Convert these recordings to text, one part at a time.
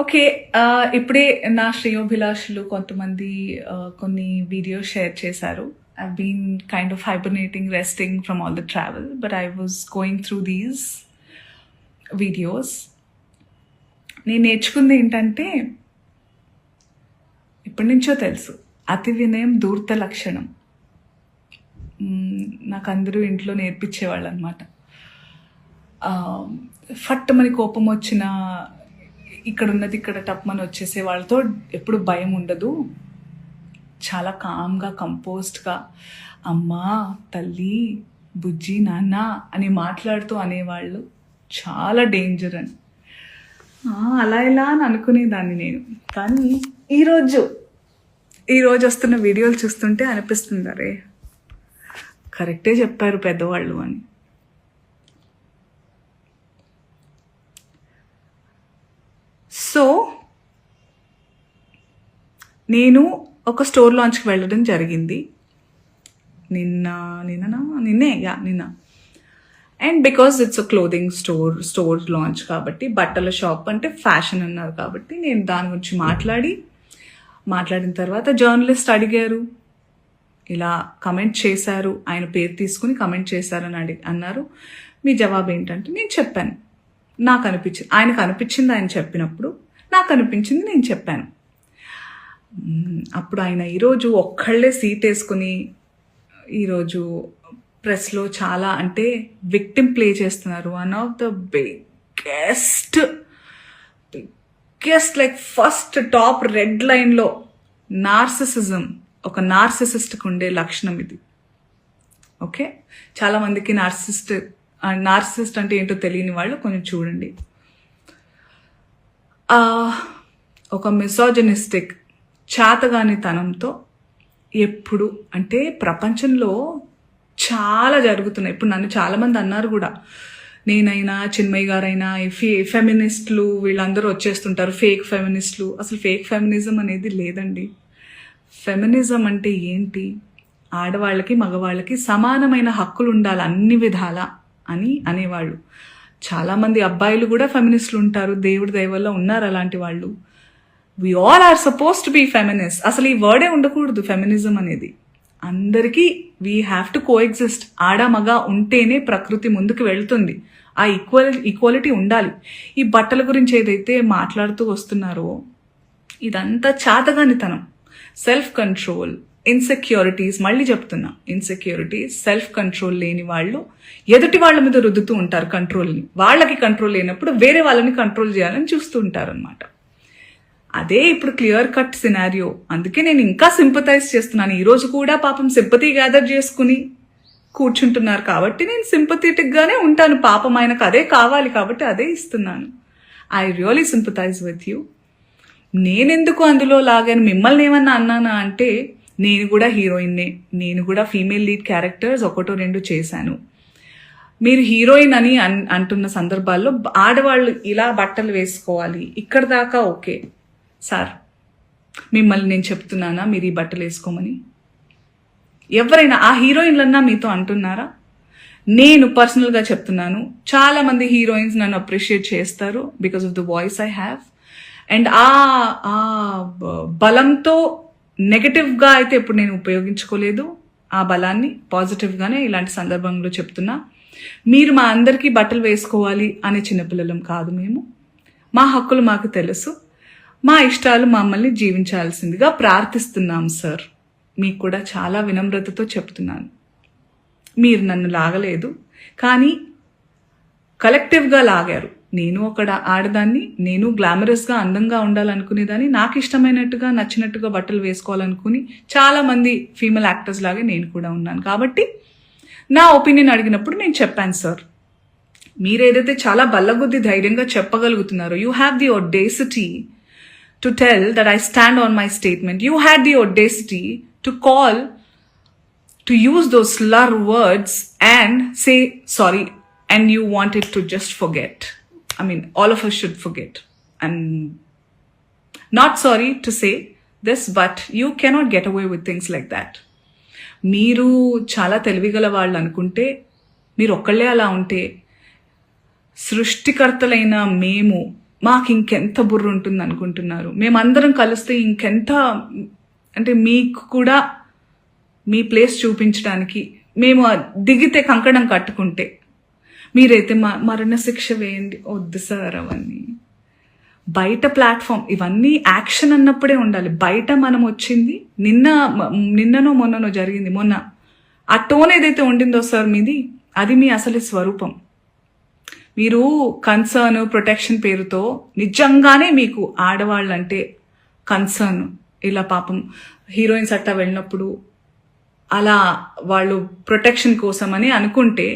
Okay. ఇప్పుడే నా శ్రేయోభిలాషులు కొంతమంది కొన్ని వీడియోస్ షేర్ చేశారు. I've been kind of hibernating, resting from all the travel, but I was going through these videos. నేను నేర్చుకుంది ఏంటంటే, ఇప్పటి నుంచో తెలుసు, అతి వినయం ధూర్త లక్షణం. నాకు అందరూ ఇంట్లో నేర్పించేవాళ్ళు అనమాట. ఫట్టమని కోపం వచ్చిన ఇక్కడ ఉన్నది ఇక్కడ టప్మని వచ్చేసే వాళ్ళతో ఎప్పుడు భయం ఉండదు. చాలా కామ్గా కంపోజ్డ్గా అమ్మా, తల్లి, బుజ్జి, నాన్న అని మాట్లాడుతూ అనేవాళ్ళు చాలా డేంజర్ అని. అలా ఇలా అని అనుకునేదాన్ని నేను. కానీ ఈరోజు వస్తున్న వీడియోలు చూస్తుంటే అనిపిస్తుంది, అరే కరెక్టే చెప్పారు పెద్దవాళ్ళు అని. సో నేను ఒక స్టోర్ లాంచ్కి వెళ్ళడం జరిగింది నిన్న. And because it's a clothing store launch కాబట్టి, బట్టల షాప్ అంటే ఫ్యాషన్ అన్నారు కాబట్టి, నేను దాని గురించి మాట్లాడిన తర్వాత జర్నలిస్ట్ అడిగారు, ఇలా కమెంట్ చేశారు, ఆయన పేరు తీసుకుని కమెంట్ చేశారని అన్నారు. మీ జవాబు ఏంటంటే నేను చెప్పాను, నాకు అనిపించింది, ఆయనకు అనిపించింది ఆయన చెప్పినప్పుడు, నాకు అనిపించింది నేను చెప్పాను. అప్పుడు ఆయన ఈరోజు ఒక్కళ్ళే సీట్ వేసుకుని ఈరోజు ప్రెస్లో చాలా అంటే విక్టిమ్ ప్లే చేస్తున్నారు. One of the biggest like first top red లైన్లో నార్సిసిజం, ఒక నార్సిసిస్ట్కి ఉండే లక్షణం ఇది. ఓకే, చాలామందికి నార్సిసిస్ట్ అంటే ఏంటో తెలియని వాళ్ళు కొంచెం చూడండి. ఒక మిసోజనిస్టిక్ చాతగానితనంతో ఎప్పుడు అంటే ప్రపంచంలో చాలా జరుగుతున్నాయి. ఇప్పుడు నన్ను చాలామంది అన్నారు కూడా, నేనైనా చిన్మయ్య గారైనా ఫెమినిస్టులు వీళ్ళందరూ వచ్చేస్తుంటారు, ఫేక్ ఫెమినిస్టులు. అసలు ఫేక్ ఫెమినిజం అనేది లేదండి. ఫెమినిజం అంటే ఏంటి? ఆడవాళ్ళకి మగవాళ్ళకి సమానమైన హక్కులు ఉండాలి అన్ని విధాలా అని అనేవాళ్ళు. చాలామంది అబ్బాయిలు కూడా ఫెమినిస్టులు ఉంటారు, దేవుడి దయ వల్ల ఉన్నారు అలాంటి వాళ్ళు. We all are suppose to be feminist. అసలు ఈ వర్డే ఉండకూడదు ఫెమినిజం అనేది. అందరికీ we have to coexist. ఆడ మగ ఉంటేనే ప్రకృతి ముందుకు వెళ్తుంది. ఆ ఈక్వాలిటీ ఉండాలి. ఈ బట్టల గురించి ఏదైతే మాట్లాడుతూ వస్తున్నారో ఇదంతా చాతగానితనం, సెల్ఫ్ కంట్రోల్, ఇన్సెక్యూరిటీస్. మళ్ళీ చెప్తున్నా, ఇన్సెక్యూరిటీస్, సెల్ఫ్ కంట్రోల్ లేని వాళ్ళు ఎదుటి వాళ్ళ మీద రుద్దుతూ ఉంటారు కంట్రోల్ని. వాళ్ళకి కంట్రోల్ లేనప్పుడు వేరే వాళ్ళని కంట్రోల్ చేయాలని చూస్తూ ఉంటారు అనమాట. అదే ఇప్పుడు క్లియర్ కట్ సినారియో. అందుకే నేను ఇంకా సింపథైజ్ చేస్తున్నాను. ఈరోజు కూడా పాపం సింపతి గ్యాదర్ చేసుకుని కూర్చుంటున్నారు కాబట్టి నేను సింపథెటిక్గానే ఉంటాను. పాపం ఆయనకు అదే కావాలి కాబట్టి అదే ఇస్తున్నాను. I really sympathise with you. నేనెందుకు అందులో లాగాను, మిమ్మల్ని ఏమన్నా అన్నానా అంటే, నేను కూడా హీరోయిన్నే, నేను కూడా ఫీమేల్ లీడ్ క్యారెక్టర్స్ 1-2 చేశాను. మీరు హీరోయిన్ అని అంటున్న సందర్భాల్లో ఆడవాళ్ళు ఇలా బట్టలు వేసుకోవాలి, ఇక్కడ దాకా ఓకే సార్. మిమ్మల్ని నేను చెప్తున్నానా మీరు ఈ బట్టలు వేసుకోమని? ఎవరైనా ఆ హీరోయిన్లన్నా మీతో అంటున్నారా? నేను పర్సనల్గా చెప్తున్నాను, చాలామంది హీరోయిన్స్ నన్ను అప్రిషియేట్ చేస్తారు because of the voice I have. And ఆ బలంతో నెగటివ్గా అయితే ఇప్పుడు నేను ఉపయోగించుకోలేదు. ఆ బలాన్ని పాజిటివ్గానే ఇలాంటి సందర్భంలో చెప్తున్నా. మీరు మా అందరికీ బట్టలు వేసుకోవాలి అనే చిన్నపిల్లలం కాదు మేము. మా హక్కులు మాకు తెలుసు, మా ఇష్టాలు మమ్మల్ని జీవించాల్సిందిగా ప్రార్థిస్తున్నాం సార్. మీకు కూడా చాలా వినమ్రతతో చెప్తున్నాను. మీరు నన్ను లాగలేదు, కానీ కలెక్టివ్గా లాగారు. నేను ఒక ఆడదాన్ని, నేను గ్లామరస్గా అందంగా ఉండాలనుకునేదాన్ని, నాకు ఇష్టమైనట్టుగా నచ్చినట్టుగా బట్టలు వేసుకోవాలనుకుని చాలామంది ఫీమేల్ యాక్టర్స్ లాగే నేను కూడా ఉన్నాను. కాబట్టి నా ఒపీనియన్ అడిగినప్పుడు నేను చెప్పాను సార్. మీరేదైతే చాలా బల్లగుద్ది ధైర్యంగా చెప్పగలుగుతున్నారో, you have the audacity to tell that I stand on my statement. You had the audacity to call, to use those slur words and say sorry, and you wanted to just forget. I mean, all of us should forget. I'm not sorry to say this, but you cannot get away with things like that. మీరు చాలా తెలివిగల వాళ్ళు అనుకుంటే, మీరు ఒక్కళ్ళే అలా ఉంటే, సృష్టికర్తలైన మేము మాకు ఇంకెంత బుర్ర ఉంటుంది అనుకుంటున్నారు? మేమందరం కలిస్తే ఇంకెంత, అంటే మీకు కూడా మీ ప్లేస్ చూపించడానికి మేము దిగితే కంకణం కట్టుకుంటే, మీరైతే మరణశిక్ష వేయండి. వద్దు సార్ అవన్నీ. బయట ప్లాట్ఫామ్ ఇవన్నీ యాక్షన్ అన్నప్పుడే ఉండాలి. బయట మనం వచ్చింది నిన్ననో మొన్ననో జరిగింది. మొన్న ఆ టోన్ ఏదైతే ఉండిందో సార్ మీది, అది మీ అసలు స్వరూపం. మీరు కన్సర్న్, ప్రొటెక్షన్ పేరుతో నిజంగానే మీకు ఆడవాళ్ళంటే కన్సర్న్, ఇలా పాపం హీరోయిన్స్ అట్టా వెళ్ళినప్పుడు అలా వాళ్ళు ప్రొటెక్షన్ కోసం అని అనుకుంటే,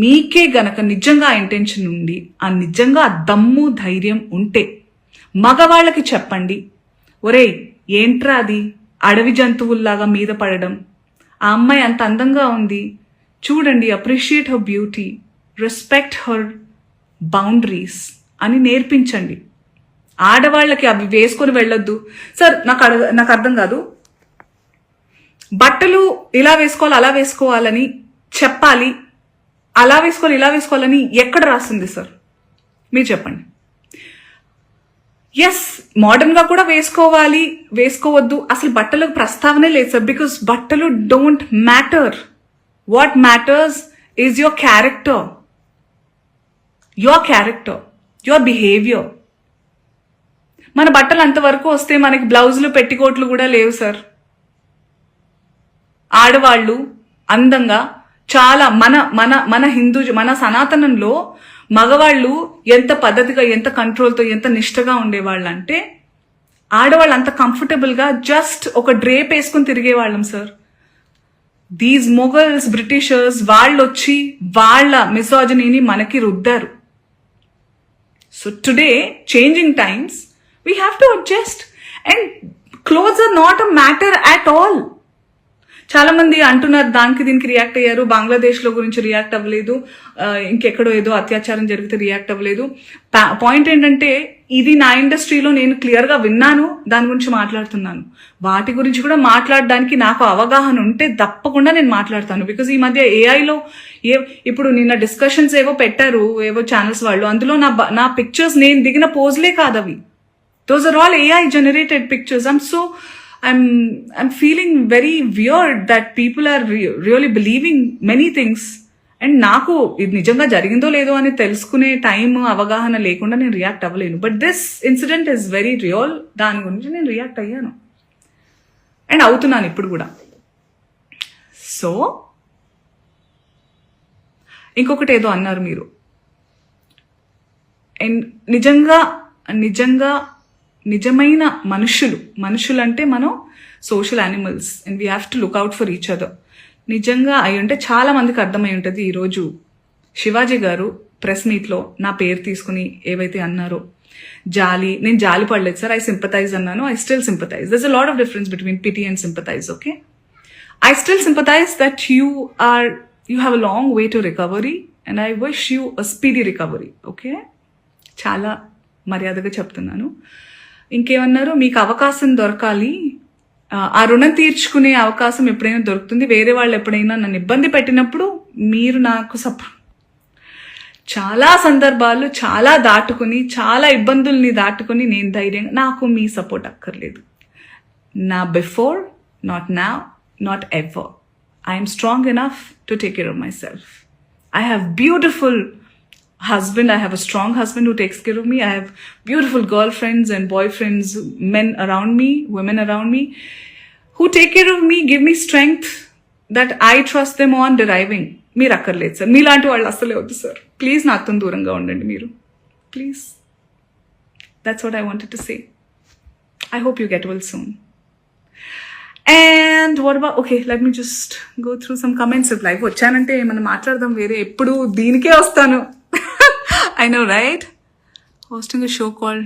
మీకే గనక నిజంగా ఇంటెన్షన్ ఉండి ఆ నిజంగా దమ్ము ధైర్యం ఉంటే మగవాళ్ళకి చెప్పండి, ఒరేయ్ ఏంట్రా అది అడవి జంతువుల్లాగా మీద పడడం, ఆ అమ్మాయి అంత అందంగా ఉంది చూడండి, appreciate her beauty, respect her boundaries అని నేర్పించండి. ఆడవాళ్ళకి అవి వేసుకొని వెళ్ళొద్దు సార్. నాకు అర్థం కాదు, బట్టలు ఇలా వేసుకోవాలి అలా వేసుకోవాలని చెప్పాలి, అలా వేసుకోవాలి ఇలా వేసుకోవాలని ఎక్కడ రాస్తుంది సార్? మీరు చెప్పండి. ఎస్, మోడర్న్ గా కూడా వేసుకోవాలి, వేసుకోవద్దు, అసలు బట్టలకు ప్రస్తావనే లేదు సార్. బికాస్ బట్టలు don't matter. What matters is your character, your behaviour. మన బట్టలు అంతవరకు వస్తే మనకి బ్లౌజులు పెట్టికోట్లు కూడా లేవు సార్. ఆడవాళ్ళు అందంగా చాలా మన మన మన హిందూ మన సనాతనంలో మగవాళ్ళు ఎంత పద్ధతిగా, ఎంత కంట్రోల్తో, ఎంత నిష్టగా ఉండేవాళ్ళు అంటే, ఆడవాళ్ళు అంత కంఫర్టబుల్గా జస్ట్ ఒక డ్రేప్ వేసుకుని తిరిగేవాళ్ళం సార్. దీస్ మొఘల్స్, బ్రిటిషర్స్ వాళ్ళు వచ్చి వాళ్ళ మిసాజినీని మనకి రుద్దారు. So today changing times, we have to adjust and clothes are not a matter at all. చాలా మంది అంటున్నారు దానికి దీనికి రియాక్ట్ అయ్యారు, బంగ్లాదేశ్ లో గురించి రియాక్ట్ అవ్వలేదు, ఇంకెక్కడో ఏదో అత్యాచారం జరిగితే రియాక్ట్ అవ్వలేదు. పాయింట్ ఏంటంటే, ఇది నా ఇండస్ట్రీలో నేను క్లియర్ గా విన్నాను, దాని గురించి మాట్లాడుతున్నాను. వాటి గురించి కూడా మాట్లాడడానికి నాకు అవగాహన ఉంటే తప్పకుండా నేను మాట్లాడతాను. బికాజ్ ఈ మధ్య ఏఐలో ఇప్పుడు నిన్న డిస్కషన్స్ ఏవో పెట్టారు ఏవో ఛానల్స్ వాళ్ళు, అందులో నా పిక్చర్స్ నేను దిగిన పోజ్లే కాదు అవి. Those are all AI generated pictures. I'm feeling very weird that people are really believing many things. And నాకు ఇది నిజంగా జరిగిందో లేదో అని తెలుసుకునే టైం, అవగాహన లేకుండా నేను రియాక్ట్ అవ్వలేను. But this incident is very real. దాని గురించి నేను రియాక్ట్ అయ్యాను అండ్ అవుతున్నాను ఇప్పుడు కూడా. సో ఇంకొకటి ఏదో అన్నారు మీరు, అండ్ నిజమైన మనుషులు అంటే మనం social animals and we have to look out for each other. నిజంగా అయి ఉంటే చాలా మందికి అర్థమై ఉంటుంది. ఈరోజు శివాజీ గారు ప్రెస్ మీట్లో నా పేరు తీసుకుని ఏవైతే అన్నారో, నేను జాలి పడలేదు సార్, ఐ సింపథైజ్ అన్నాను. I still sympathise. దర్స్ a lot of difference between pity and sympathise. Okay, I still sympathise that you have a long way to recovery and I wish you a speedy recovery. Okay, చాలా మర్యాదగా చెప్తున్నాను. ఇంకేమన్నారు, మీకు అవకాశం దొరకాలి, ఆ రుణం తీర్చుకునే అవకాశం ఎప్పుడైనా దొరుకుతుంది, వేరే వాళ్ళు ఎప్పుడైనా నన్ను ఇబ్బంది పెట్టినప్పుడు మీరు నాకు చాలా సందర్భాలు చాలా దాటుకుని, చాలా ఇబ్బందుల్ని దాటుకుని నేను ధైర్యంగా, నాకు మీ సపోర్ట్ అక్కర్లేదు. నా before, not now, not ever. I'm strong enough to take care of my self. I have beautiful husband. I have a strong husband who takes care of me. I have beautiful girlfriends and boyfriends, men around me, women around me, who take care of me, give me strength that I trust them on deriving. మీరు అక్కర్లేదు sir, మీలాంటి వాళ్ళు అస్సలే వద్దు sir. Please నాతో దూరంగా ఉండండి మీరు, please. That's what I wanted to say. I hope you get well soon. And what about, okay, let me just go through some comments. If live వచ్చానంటే మనం మాట్లాడదాం, వేరే ఎప్పుడు దీనికే వస్తాను. I know, right? Hosting a show called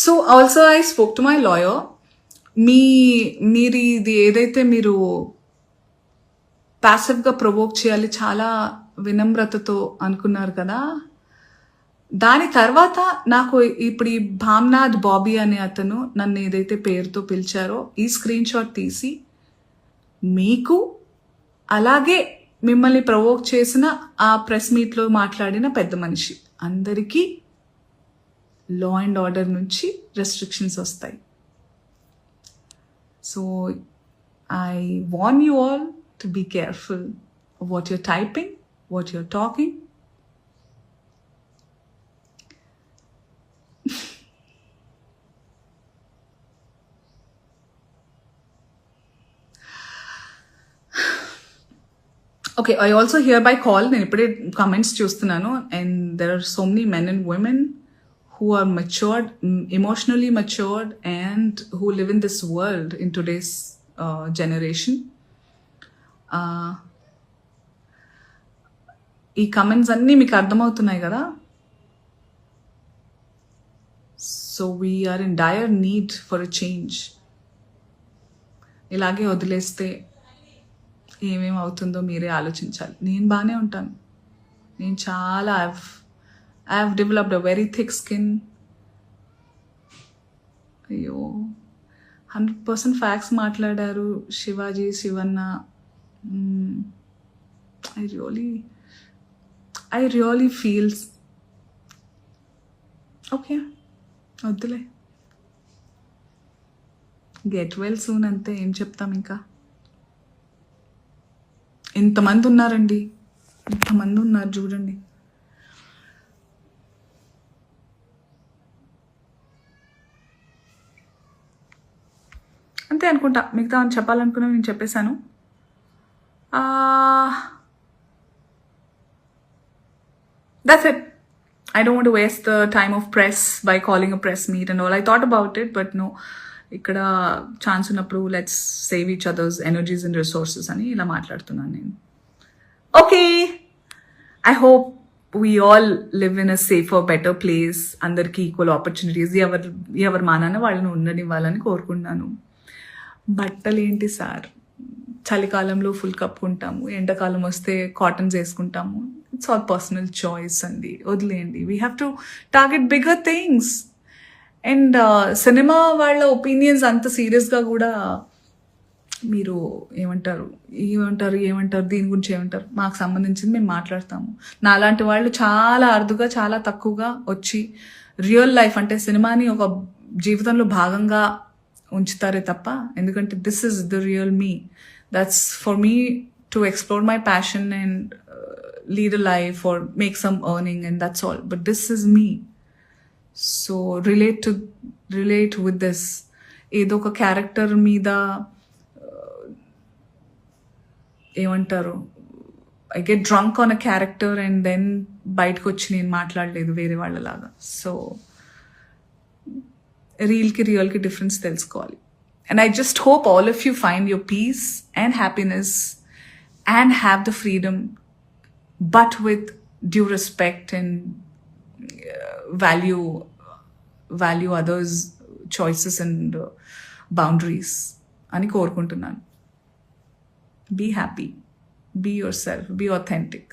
So also I spoke to my lawyer. మీరు ఇది ఏదైతే మీరు ప్యాసివ్గా ప్రొవోక్ చేయాలి చాలా వినమ్రతతో అనుకున్నారు కదా, దాని తర్వాత నాకు ఇప్పుడు ఈ భామ్నాథ్ బాబీ అనే అతను నన్ను ఏదైతే పేరుతో పిలిచారో ఈ స్క్రీన్ షాట్ తీసి మీకు అలాగే మిమ్మల్ని ప్రవోక్ చేసిన ఆ ప్రెస్ మీట్లో మాట్లాడిన పెద్ద మనిషి అందరికీ లా అండ్ ఆర్డర్ నుంచి రెస్ట్రిక్షన్స్ వస్తాయి. So I warn you all to be careful what you're typing, what you're talking. Okay, I also hear by call, నేను ఇప్పుడే కమెంట్స్ చూస్తున్నాను, and there are so many men and women who are matured, emotionally matured, and who live in this world in today's generation. ఈ comments అన్నీ మీకు అర్థమవుతున్నాయి కదా. So we're in dire need for a change. ఇలాగే వదిలేస్తే ఏమేమి అవుతుందో మీరే ఆలోచించాలి. నేను బాగానే ఉంటాను, నేను చాలా I have developed a very thick skin. అయ్యో 100% ఫ్యాక్ట్స్ మాట్లాడారు Shivaji, Shivanna. I really feels okay, వద్దులే, గెట్ వెల్ సూన్ అంతే. ఏం చెప్తాం ఇంకా. ఎంతమంది ఉన్నారండి, ఎంతమంది ఉన్నారు చూడండి. అంతే అనుకుంటా, మిగతా అని చెప్పాలనుకున్నా నేను చెప్పేశాను. That's it. I don't want to waste the time of press by calling a press meet and all. I thought about it, but no. ఇక్కడ ఛాన్స్ ఉన్నప్పుడు let's save each others energies and resources అని ఇలా మాట్లాడుతున్నాను నేను. Okay, I hope we all live in a safer, better place. అందరికీ equal opportunities ఎవరి మానాన వాళ్ళని ఉండనివ్వాలని కోరుకుంటున్నాను. బట్టలు ఏంటి సార్, చలికాలంలో ఫుల్ కప్పుకుంటాము, ఎండాకాలం వస్తే కాటన్స్ వేసుకుంటాము. ఇట్స్ ఆల్ పర్సనల్ చాయిస్ అండి, వదిలేయండి. We have to target bigger things. And cinema వాళ్ళ ఒపీనియన్స్ అంత సీరియస్గా కూడా మీరు ఏమంటారు దీని గురించి ఏమంటారు, మాకు సంబంధించింది మేము మాట్లాడతాము. నాలాంటి వాళ్ళు చాలా అరుదుగా, చాలా తక్కువగా వచ్చి రియల్ లైఫ్ అంటే సినిమాని ఒక జీవితంలో భాగంగా ఉంచుతారే తప్ప, ఎందుకంటే this is the real me. That's for me to explore my passion and lead a life or make some earning and that's all. But this is me. So relate with this. ఏదో ఒక character మీద ఏమంటారు, I get drunk on a character and then బయటకు వచ్చి నేను మాట్లాడలేదు వేరే వాళ్ళలాగా. సో రియల్కి డిఫరెన్స్ తెలుసుకోవాలి. And I just hope all of you find your peace and happiness and have the freedom, but with due respect and value others' choices and boundaries అని కోరుకుంటున్నాను. Be happy, be yourself, be authentic.